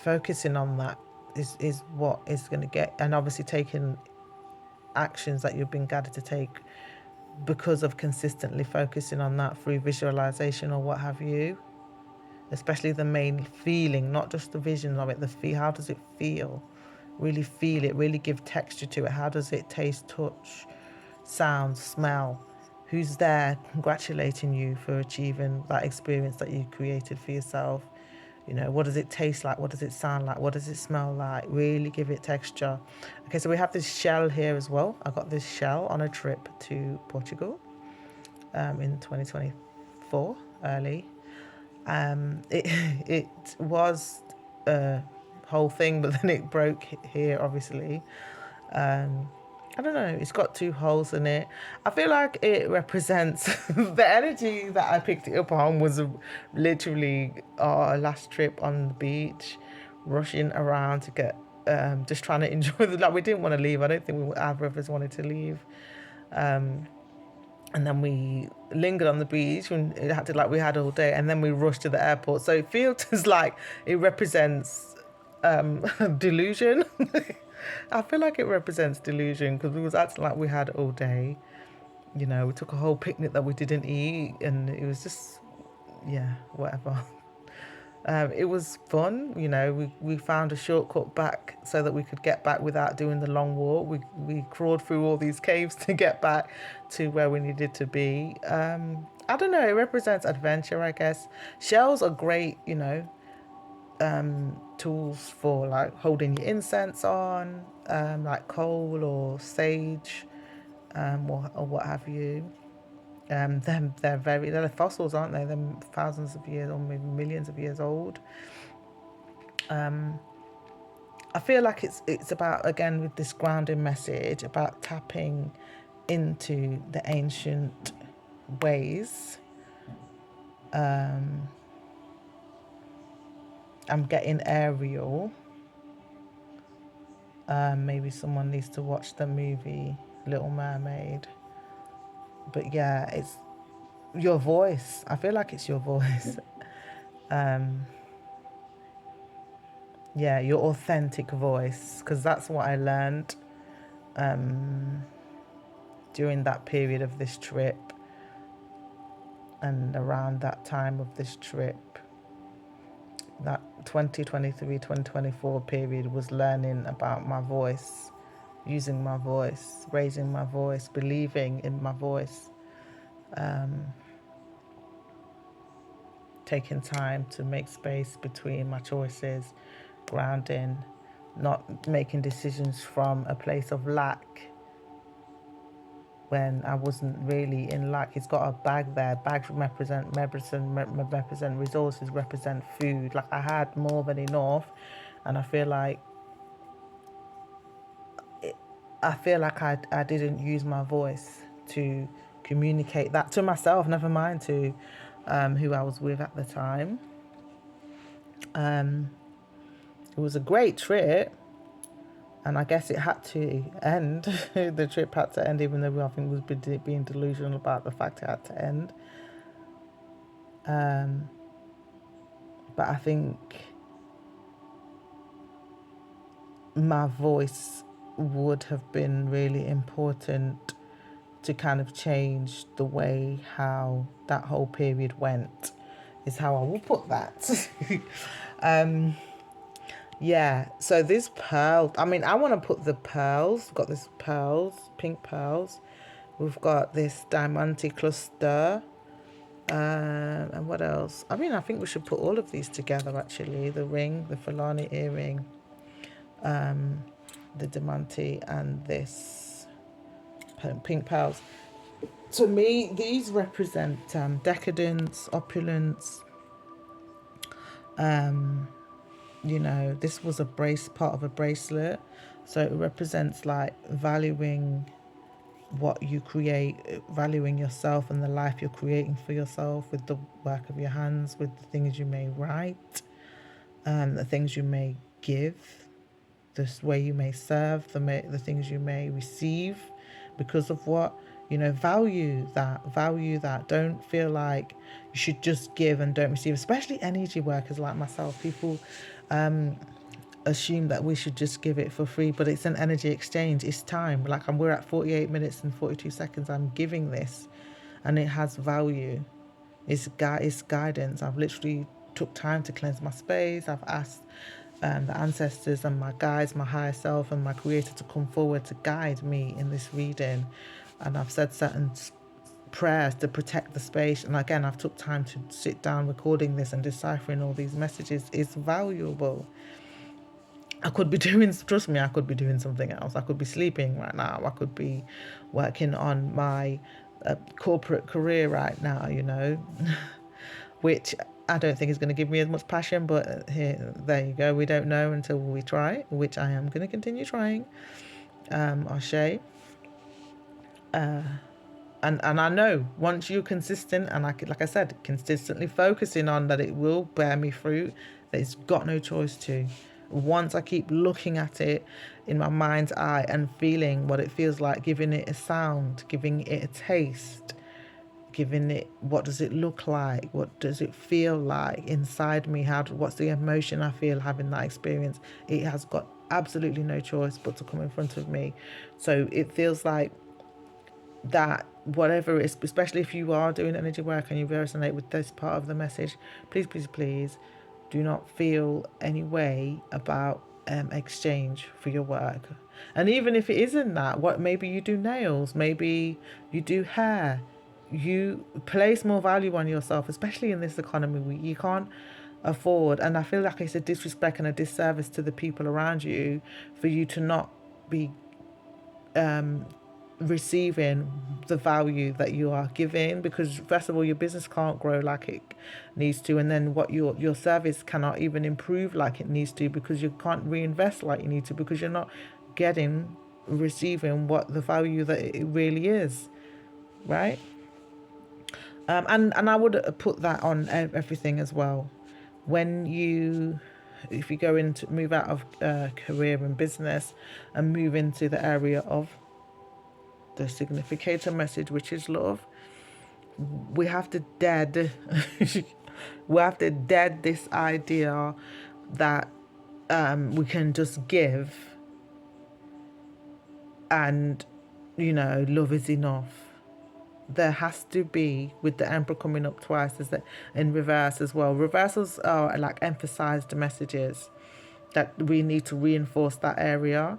Focusing on that is what is going to get, and obviously taking actions that you've been guided to take because of consistently focusing on that through visualization or what have you. Especially the main feeling, not just the vision of it, how does it feel? Really feel it, really give texture to it. How does it taste, touch, sound, smell? Who's there congratulating you for achieving that experience that you created for yourself? You know, what does it taste like? What does it sound like? What does it smell like? Really give it texture. Okay, so we have this shell here as well. I got this shell on a trip to Portugal in 2024, early. It was a whole thing, but then it broke here, obviously. And I don't know, it's got 2 holes in it. I feel like it represents the energy that I picked it up on was literally our last trip on the beach, rushing around to get, just trying to enjoy like we didn't want to leave. I don't think either of us wanted to leave. And then we lingered on the beach and it had to, like, we had all day, and then we rushed to the airport. So it feels like it represents delusion. I feel like it represents delusion because we was acting like we had all day. You know, we took a whole picnic that we didn't eat, and it was just, yeah, whatever. It was fun, you know. We found a shortcut back so that we could get back without doing the long walk. We crawled through all these caves to get back to where we needed to be. I don't know, it represents adventure, I guess. Shells are great, you know, tools for like holding your incense on, like coal or sage, or what have you. They're fossils, aren't they? They're thousands of years or maybe millions of years old. I feel like it's about, again, with this grounding message, about tapping into the ancient ways. I'm getting aerial. Maybe someone needs to watch the movie Little Mermaid. But yeah, it's your voice. I feel like it's your voice. Yeah, your authentic voice, because that's what I learned during that period of this trip, and around that time of this trip, that 2023-2024 period was learning about my voice, using my voice, raising my voice, believing in my voice, taking time to make space between my choices, grounding, not making decisions from a place of lack when I wasn't really in lack. It's got a bag there. Bags represent resources, represent food. Like, I had more than enough, and I feel like I didn't use my voice to communicate that to myself, never mind to who I was with at the time. It was a great trip, and I guess it had to end. The trip had to end, even though I think we was being delusional about the fact it had to end. But I think my voice would have been really important to kind of change the way how that whole period went, is how I will put that. Yeah, so this pearl, I mean, I want to put the pearls. We've got this pearls, pink pearls. We've got this diamante cluster. And what else? I mean, I think we should put all of these together, actually. The ring, the Fulani earring, the diamante, and this pink pearls. To me, these represent decadence, opulence. You know, this was part of a bracelet, so it represents like valuing what you create, valuing yourself and the life you're creating for yourself with the work of your hands, with the things you may write, the things you may give, this way you may serve, the things you may receive because of what, you know. Value that. Don't feel like you should just give and don't receive, especially energy workers like myself. People assume that we should just give it for free, but it's an energy exchange. It's time. Like, we're at 48 minutes and 42 seconds. I'm giving this, and it has value. It's guidance. I've literally took time to cleanse my space. I've asked the ancestors and my guides, my higher self and my creator, to come forward to guide me in this reading, and I've said certain prayers to protect the space. And again, I've took time to sit down recording this and deciphering all these messages. Is valuable. I could be doing, trust me, I could be doing something else. I could be sleeping right now. I could be working on my corporate career right now, you know, which I don't think is going to give me as much passion, but there you go. We don't know until we try, which I am going to continue trying. Ashe. And I know once you're consistent, and like I said, consistently focusing on that, it will bear me fruit. That it's got no choice to. Once I keep looking at it in my mind's eye and feeling what it feels like, giving it a sound, giving it a taste, giving it, what does it look like, what does it feel like inside me, what's the emotion I feel having that experience, it has got absolutely no choice but to come in front of me. So it feels like that whatever it is, especially if you are doing energy work and you resonate with this part of the message, please do not feel any way about exchange for your work. And even if it isn't that, what, maybe you do nails, maybe you do hair, you place more value on yourself, especially in this economy. You can't afford, and I feel like it's a disrespect and a disservice to the people around you for you to not be receiving the value that you are giving, because first of all, your business can't grow like it needs to, and then what your service cannot even improve like it needs to, because you can't reinvest like you need to, because you're not receiving what the value that it really is, right? And I would put that on everything as well. If you go into, move out of career and business and move into the area of the significator message, which is love, we have to dead this idea that we can just give and love is enough. There has to be, with the Emperor coming up twice, is that in reverse as well. Reversals are like emphasized messages that we need to reinforce that area.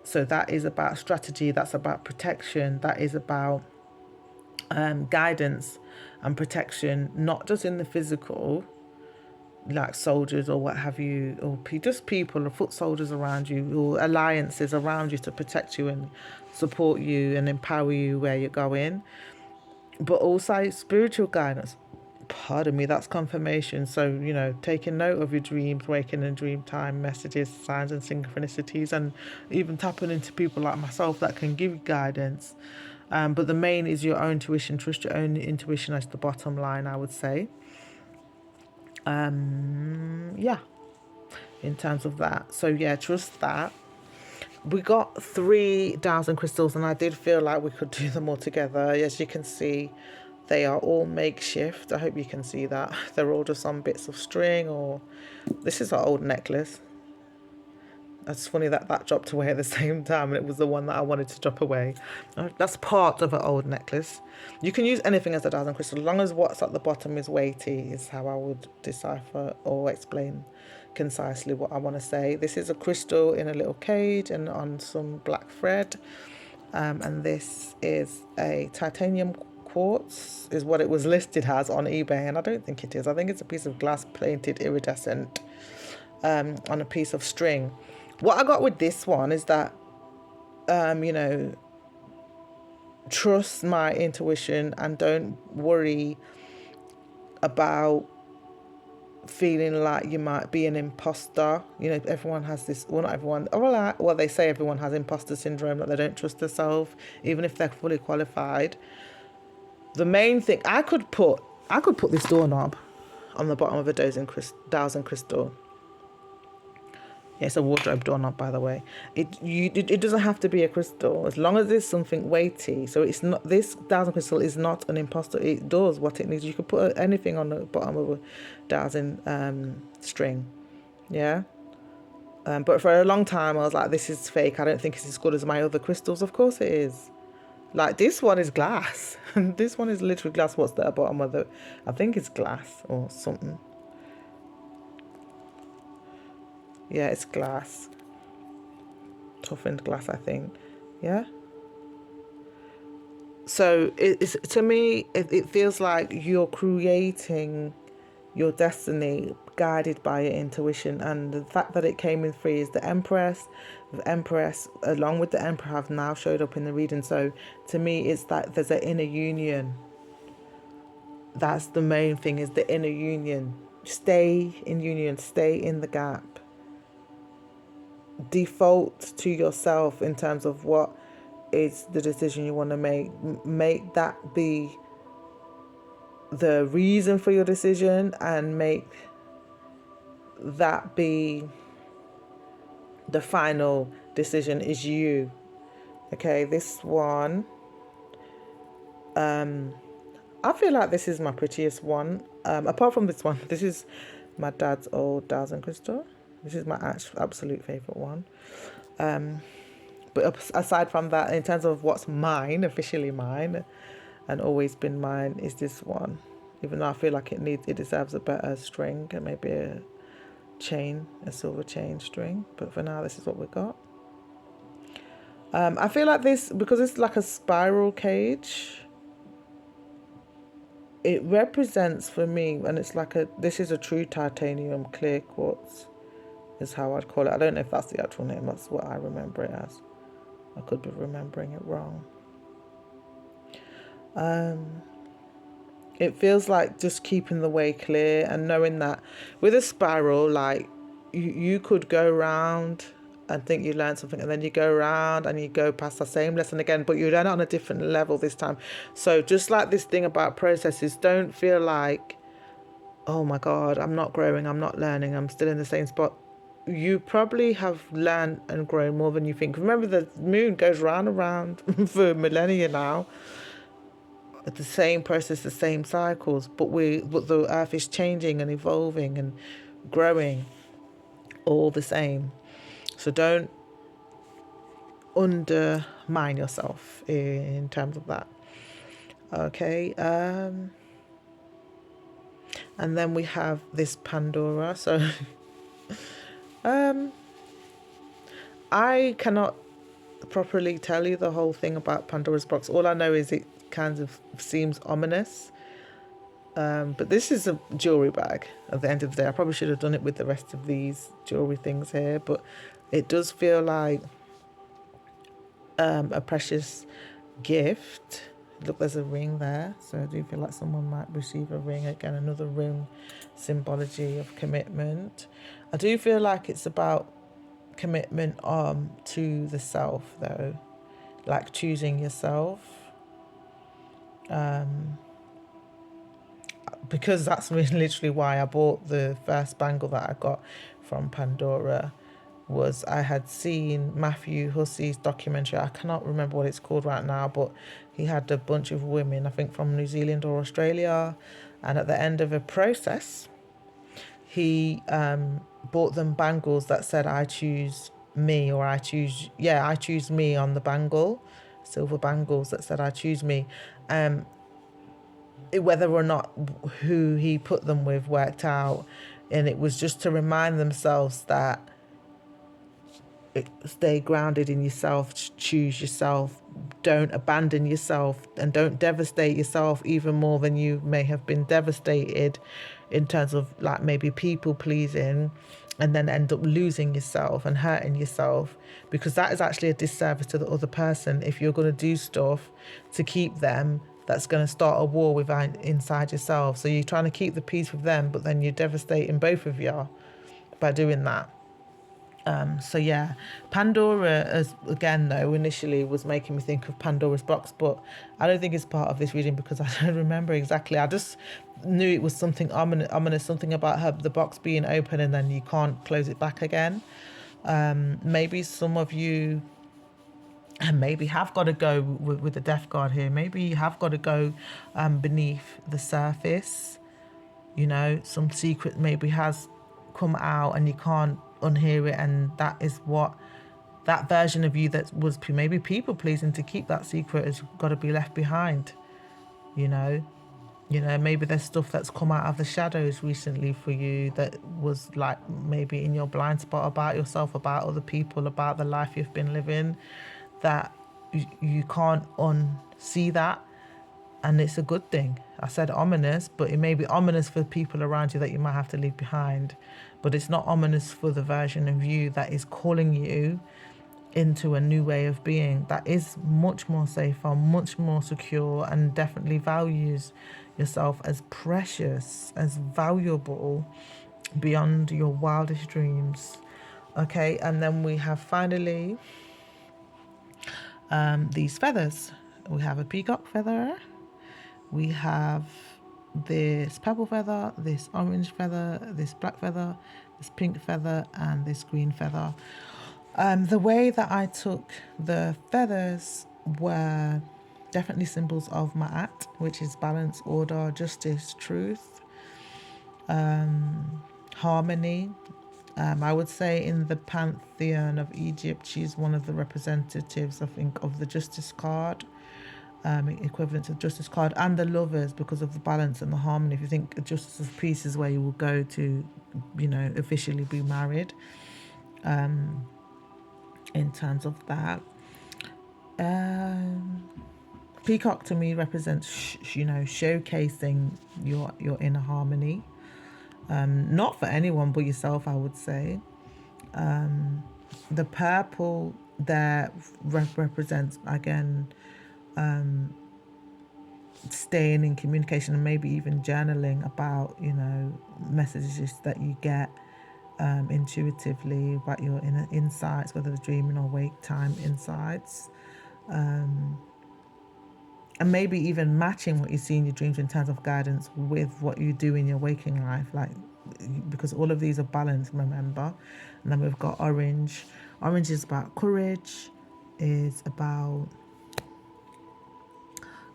So that is about strategy, that's about protection, that is about guidance and protection, not just in the physical, like soldiers or what have you, or just people or foot soldiers around you, or alliances around you to protect you and support you and empower you where you're going, but also spiritual guidance. Pardon me, that's confirmation. So, taking note of your dreams, waking and dream time messages, signs and synchronicities, and even tapping into people like myself that can give you guidance. But the main is your own intuition. Trust your own intuition as the bottom line, I would say. Yeah, in terms of that. So yeah, trust that. We got 3,000 crystals, and I did feel like we could do them all together. As you can see, they are all makeshift. I hope you can see that. They're all just on bits of string, or this is our old necklace. It's funny that dropped away at the same time, and it was the one that I wanted to drop away. That's part of an old necklace. You can use anything as a 1,000 crystal, as long as what's at the bottom is weighty, is how I would decipher or explain concisely what I want to say. This is a crystal in a little cage and on some black thread. And this is a titanium quartz, is what it was listed as on eBay, and I don't think it is. I think it's a piece of glass painted iridescent on a piece of string. What I got with this one is that, trust my intuition and don't worry about feeling like you might be an imposter. Everyone has this, well, not everyone, well, they say everyone has imposter syndrome, that they don't trust themselves, even if they're fully qualified. The main thing, I could put this doorknob on the bottom of a 1,000 crystal. Yeah, it's a wardrobe doorknob, by the way. It doesn't have to be a crystal, as long as it's something weighty. So it's not, this 1,000 crystal is not an imposter. It does what it needs. You could put anything on the bottom of a 1,000 string. Yeah. But for a long time, I was like, this is fake. I don't think it's as good as my other crystals. Of course it is. Like, this one is glass. This one is literally glass. What's at the bottom of it? I think it's glass or something. Yeah, it's glass. Toughened glass, I think. Yeah. So it's, to me, it feels like you're creating your destiny guided by your intuition. And the fact that it came in 3 is the Empress. The Empress, along with the Emperor, have now showed up in the reading. So to me, it's that there's an inner union. That's the main thing, is the inner union. Stay in union. Stay in the gap. Default to yourself in terms of what is the decision you want to make. Make that be the reason for your decision, and make that be the final decision is you. Okay, this one, I feel like this is my prettiest one. Apart from this one, this is my dad's old Thousand Crystal. This is my absolute favorite one. But aside from that, in terms of what's mine, officially mine, and always been mine, is this one. Even though I feel like it deserves a better string, and maybe a chain, a silver chain string. But for now, this is what we got. I feel like this, because it's like a spiral cage, it represents for me, and it's like this is a true titanium clear quartz, is how I'd call it. I don't know if that's the actual name, that's what I remember it as. I could be remembering it wrong. It feels like just keeping the way clear, and knowing that with a spiral, like you could go around and think you learned something, and then you go around and you go past the same lesson again, but you learn it on a different level this time. So just like this thing about processes, don't feel like, oh my God, I'm not growing, I'm not learning, I'm still in the same spot. You probably have learned and grown more than you think. Remember, the moon goes round and round for millennia now. The same process, the same cycles, but the earth is changing and evolving and growing all the same. So don't undermine yourself in terms of that. Okay. And then we have this Pandora. So I cannot properly tell you the whole thing about Pandora's box. All I know is it kind of seems ominous. But this is a jewelry bag at the end of the day. I probably should have done it with the rest of these jewelry things here, but it does feel like a precious gift. Look, there's a ring there, so I do feel like someone might receive a ring. Again, another ring symbology of commitment. I do feel like it's about commitment to the self, though, like choosing yourself. Because that's literally why I bought the first bangle that I got from Pandora. Was I had seen Matthew Hussey's documentary. I cannot remember what it's called right now, but he had a bunch of women, I think from New Zealand or Australia, and at the end of a process, he bought them bangles that said I choose me, or I choose me on the bangle, silver bangles that said I choose me. Whether or not who he put them with worked out, and it was just to remind themselves that stay grounded in yourself, choose yourself, don't abandon yourself, and don't devastate yourself even more than you may have been devastated in terms of like maybe people pleasing, and then end up losing yourself and hurting yourself, because that is actually a disservice to the other person. If you're going to do stuff to keep them, that's going to start a war inside yourself. So you're trying to keep the peace with them, but then you're devastating both of you by doing that. So yeah, Pandora, as again though, initially was making me think of Pandora's box, but I don't think it's part of this reading because I don't remember exactly. I just knew it was something ominous, something about the box being open and then you can't close it back again. Maybe some of you maybe have got to go with the death card here. Maybe you have got to go beneath the surface. You know, some secret maybe has come out and you can't unhear it, and that is what that version of you that was maybe people pleasing to keep that secret has got to be left behind. You know, maybe there's stuff that's come out of the shadows recently for you that was like maybe in your blind spot about yourself, about other people, about the life you've been living, that you can't unsee that. And it's a good thing. I said ominous, but it may be ominous for people around you that you might have to leave behind. But it's not ominous for the version of you that is calling you into a new way of being that is much more safer, much more secure, and definitely values yourself as precious, as valuable beyond your wildest dreams. Okay, and then we have finally these feathers. We have a peacock feather, we have this purple feather, this orange feather, this black feather, this pink feather, and this green feather. The way that I took the feathers were definitely symbols of Ma'at, which is balance, order, justice, truth, harmony. I would say in the pantheon of Egypt, she's one of the representatives, I think, of the justice card, equivalent to the justice card, and the lovers, because of the balance and the harmony. If you think justice of peace is where you will go to, officially be married, in terms of that. Peacock to me represents, showcasing your inner harmony. Not for anyone but yourself, I would say. The purple there represents, again, staying in communication and maybe even journaling about, messages that you get intuitively about your inner insights, whether the dreaming or wake time insights. And maybe even matching what you see in your dreams in terms of guidance with what you do in your waking life, because all of these are balanced, remember. And then we've got orange. Orange is about courage, is about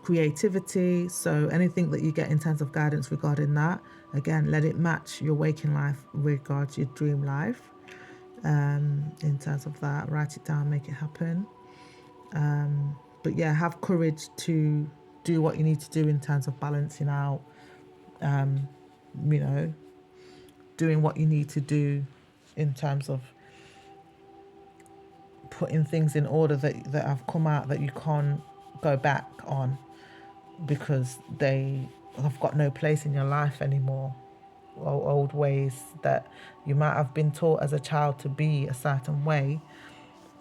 creativity. So anything that you get in terms of guidance regarding that, again, let it match your waking life regards your dream life. In terms of that, write it down, make it happen. But yeah, have courage to do what you need to do in terms of balancing out, doing what you need to do in terms of putting things in order that have come out that you can't go back on because they have got no place in your life anymore. Old ways that you might have been taught as a child to be a certain way,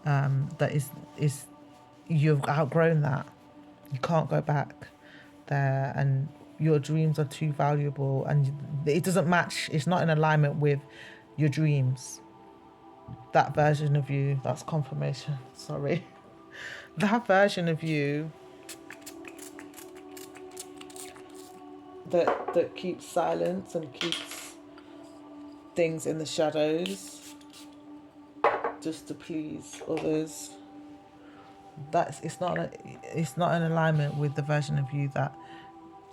that is you've outgrown that. You can't go back there, and your dreams are too valuable, and it doesn't match. It's not in alignment with your dreams. That version of you, that's confirmation, sorry. That version of you that keeps silence and keeps things in the shadows just to please others, it's not in alignment with the version of you that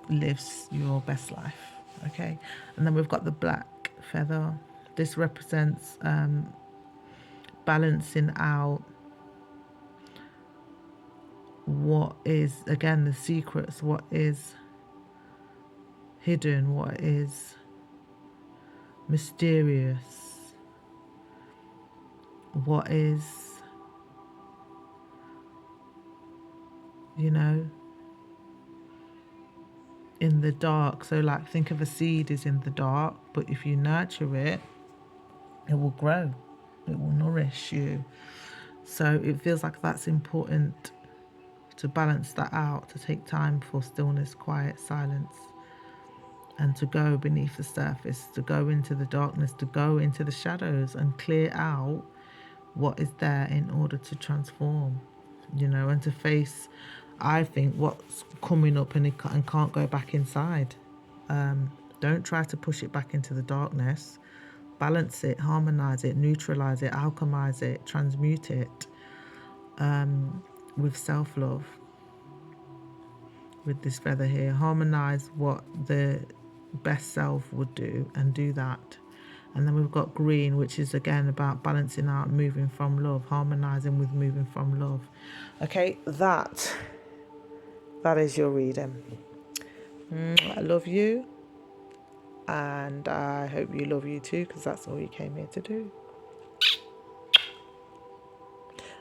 lives your best life. Okay, and then we've got the black feather. This represents balancing out what is, again, the secrets, what is hidden, what is mysterious, what is, in the dark. So think of a seed is in the dark, but if you nurture it, it will grow, it will nourish you. So it feels like that's important, to balance that out, to take time for stillness, quiet, silence, and to go beneath the surface, to go into the darkness, to go into the shadows and clear out what is there in order to transform, and to face, I think, what's coming up and can't go back inside. Don't try to push it back into the darkness. Balance it, harmonize it, neutralize it, alchemize it, transmute it, with self-love. With this feather here, harmonize what the best self would do and do that. And then we've got green, which is again about balancing out, moving from love, harmonizing with moving from love. Okay, that is your reading. I love you, and I hope you love you too, because that's all you came here to do.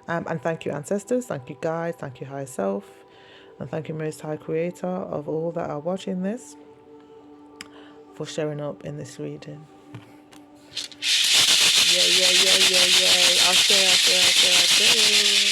And thank you, ancestors, thank you, guides, thank you, higher self, and thank you, Most High Creator of all that are watching this, for showing up in this reading. Yay. Ashe.